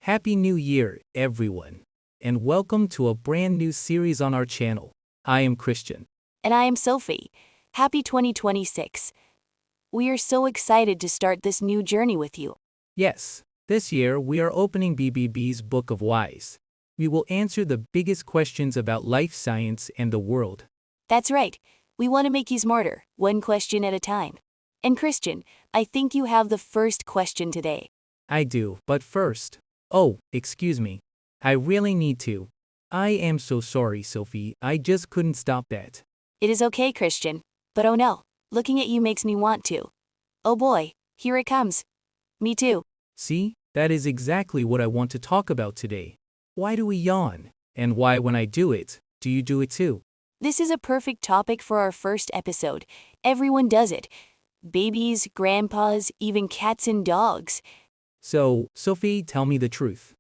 Happy New Year, everyone, and welcome to a brand new series on our channel. I am Christian. And I am Sophie. Happy 2026. We are so excited to start this new journey with you. Yes, this year we are opening BBB's Book of Wise. We will answer the biggest questions about life science and the world. That's right. We want to make you smarter, one question at a time. And Christian, I think you have the first question today. I do, but first. Oh, excuse me. I really need to. I am so sorry, Sophie, I just couldn't stop that. It is okay, Christian. But oh no, looking at you makes me want to. Oh boy, here it comes. Me too. See, that is exactly what I want to talk about today. Why do we yawn? And why, when I do it, do you do it too? This is a perfect topic for our first episode. Everyone does it. Babies, grandpas, even cats and dogs. So, Sophie, tell me the truth.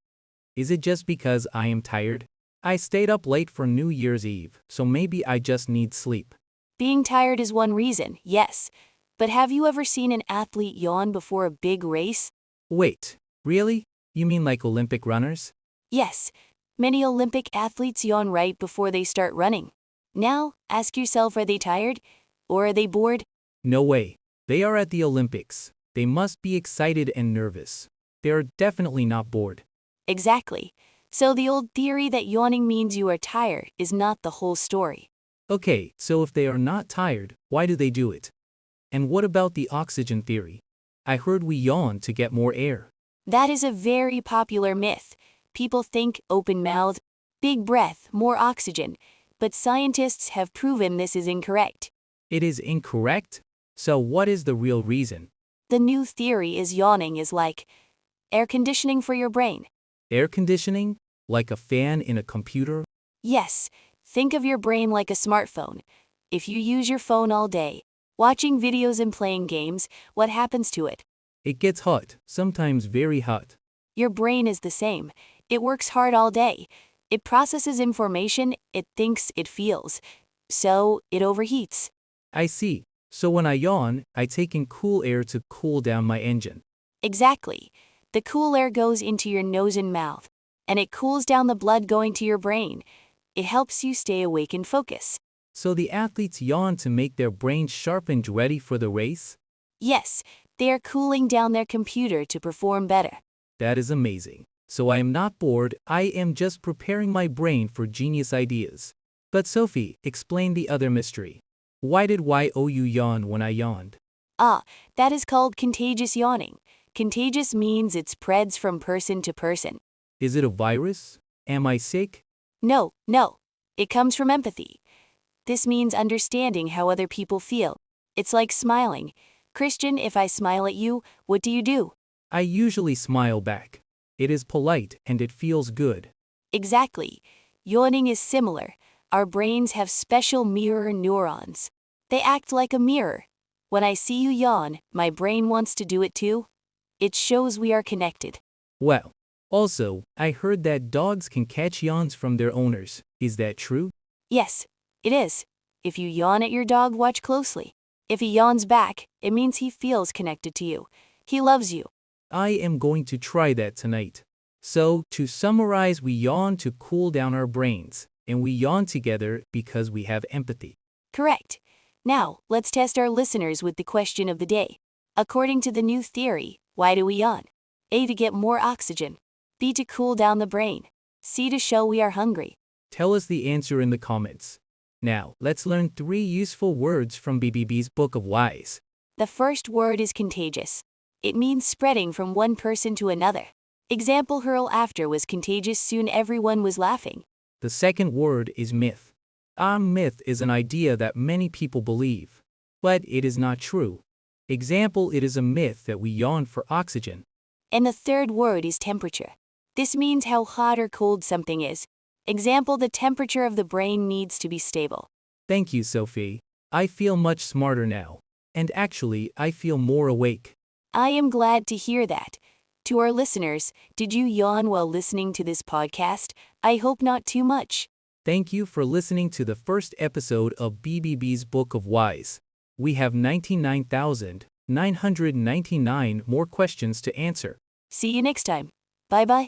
Is it just because I am tired? I stayed up late for New Year's Eve, so maybe I just need sleep. Being tired is one reason, yes. But have you ever seen an athlete yawn before a big race? Wait, really? You mean like Olympic runners? Yes. Many Olympic athletes yawn right before they start running. Now, ask yourself, are they tired? Or are they bored? No way. They are at the Olympics. They must be excited and nervous. They are definitely not bored. Exactly. So the old theory that yawning means you are tired is not the whole story. Okay, so if they are not tired, why do they do it? And what about the oxygen theory? I heard we yawn to get more air. That is a very popular myth. People think open mouth, big breath, more oxygen. But scientists have proven this is incorrect. It is incorrect? So what is the real reason? The new theory is yawning is like air conditioning for your brain. Air conditioning? Like a fan in a computer? Yes, think of your brain like a smartphone. If you use your phone all day, watching videos and playing games, what happens to it? It gets hot, sometimes very hot. Your brain is the same. It works hard all day. It processes information, it thinks, it feels. So, it overheats. I see. So when I yawn, I take in cool air to cool down my engine. Exactly. The cool air goes into your nose and mouth, and it cools down the blood going to your brain. It helps you stay awake and focus. So the athletes yawn to make their brains sharp and ready for the race? Yes, they are cooling down their computer to perform better. That is amazing. So I am not bored, I am just preparing my brain for genius ideas. But Sophie, explain the other mystery. Why did you yawn when I yawned? That is called contagious yawning. Contagious means it spreads from person to person. Is it a virus? Am I sick? No. It comes from empathy. This means understanding how other people feel. It's like smiling. Christian, if I smile at you, what do you do? I usually smile back. It is polite and it feels good. Exactly. Yawning is similar. Our brains have special mirror neurons. They act like a mirror. When I see you yawn, my brain wants to do it too. It shows we are connected. Well, also, I heard that dogs can catch yawns from their owners. Is that true? Yes, it is. If you yawn at your dog, watch closely. If he yawns back, it means he feels connected to you. He loves you. I am going to try that tonight. So, to summarize, we yawn to cool down our brains, and we yawn together because we have empathy. Correct. Now, let's test our listeners with the question of the day. According to the new theory, why do we yawn? A. To get more oxygen. B. To cool down the brain. C. To show we are hungry. Tell us the answer in the comments. Now, let's learn 3 useful words from BBB's Book of Wise. The first word is contagious. It means spreading from one person to another. Example, hurl after was contagious, soon everyone was laughing. The second word is myth. A myth is an idea that many people believe, but it is not true. Example, it is a myth that we yawn for oxygen. And the third word is temperature. This means how hot or cold something is. Example, the temperature of the brain needs to be stable. Thank you, Sophie. I feel much smarter now. And actually, I feel more awake. I am glad to hear that. To our listeners, did you yawn while listening to this podcast? I hope not too much. Thank you for listening to the first episode of BBB's Book of Wise. We have 99,999 more questions to answer. See you next time. Bye-bye.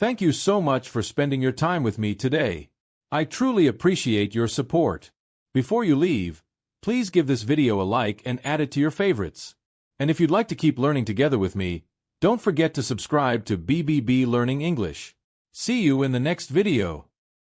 Thank you so much for spending your time with me today. I truly appreciate your support. Before you leave, please give this video a like and add it to your favorites. And if you'd like to keep learning together with me, don't forget to subscribe to BBB Learning English. See you in the next video.